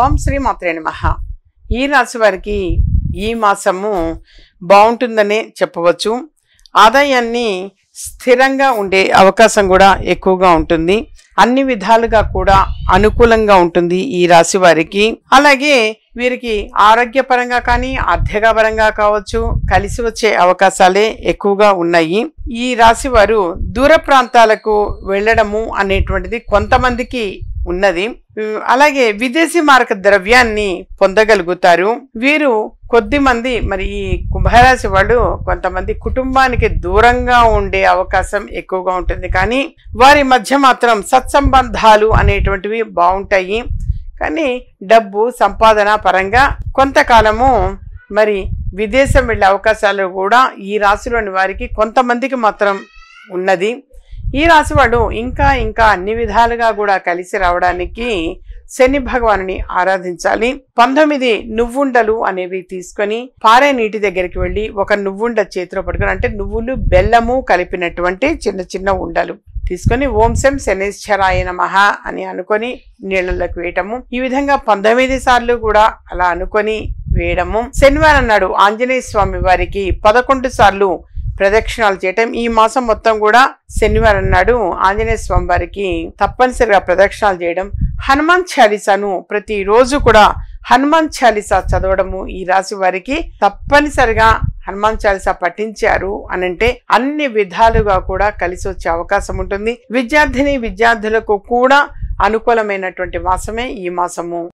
ఓం శ్రీ మాత్రే నమః. ఈ రాశి వారికి ఈ మాసము బాగుంటుందనే చెప్పవచ్చు. ఆదాయాన్ని స్థిరంగా ఉండే అవకాశం కూడా ఎక్కువగా ఉంటుంది. అన్ని విధాలుగా కూడా అనుకూలంగా ఉంటుంది ఈ రాశి వారికి. అలాగే వీరికి ఆరోగ్యపరంగా కానీ ఆర్థిక పరంగా కావచ్చు కలిసి వచ్చే అవకాశాలే ఎక్కువగా ఉన్నాయి. ఈ రాశి వారు దూర ప్రాంతాలకు వెళ్ళడము అనేటువంటిది కొంతమందికి ఉన్నది. అలాగే విదేశీ మారక ద్రవ్యాన్ని పొందగలుగుతారు. వీరు కొద్ది మంది మరి ఈ కుంభరాశి వాళ్ళు కొంతమంది కుటుంబానికి దూరంగా ఉండే అవకాశం ఎక్కువగా ఉంటుంది. కానీ వారి మధ్య మాత్రం సత్సంబంధాలు అనేటువంటివి బాగుంటాయి. కానీ డబ్బు సంపాదన పరంగా కొంతకాలము మరి విదేశం వెళ్ళే అవకాశాలు కూడా ఈ రాశిలోని వారికి కొంతమందికి మాత్రం ఉన్నది. ఈ రాశి వాళ్ళు ఇంకా అన్ని విధాలుగా కూడా కలిసి రావడానికి శని భగవానుని ఆరాధించాలి. 19 నువ్వుండలు అనేవి తీసుకొని పారే నీటి దగ్గరికి వెళ్ళి ఒక నువ్వుండ చేతిలో పట్టుకొని, అంటే నువ్వులు బెల్లము కలిపినటువంటి చిన్న చిన్న ఉండలు తీసుకొని ఓం శం శనేశ్వరాయ నమః అని అనుకొని నీళ్ళలోకి వేయటము. ఈ విధంగా 19 సార్లు కూడా అలా అనుకొని వేయడము. శనివారం నాడు ఆంజనేయ స్వామి వారికి 11 సార్లు ప్రదక్షిణాలు చేయటం. ఈ మాసం మొత్తం కూడా శనివారం నాడు ఆంజనేయ స్వామి వారికి తప్పనిసరిగా ప్రదక్షిణాలు చేయడం. హనుమాన్ చాలీసాను ప్రతిరోజు కూడా హనుమాన్ చాలీసా చదవడము ఈ రాశి వారికి తప్పనిసరిగా హనుమాన్ చాలీసా పఠించారు అనంటే అన్ని విధాలుగా కూడా కలిసి వచ్చే అవకాశం ఉంటుంది. విద్యార్థినులకు కూడా అనుకూలమైనటువంటి మాసమే ఈ మాసము.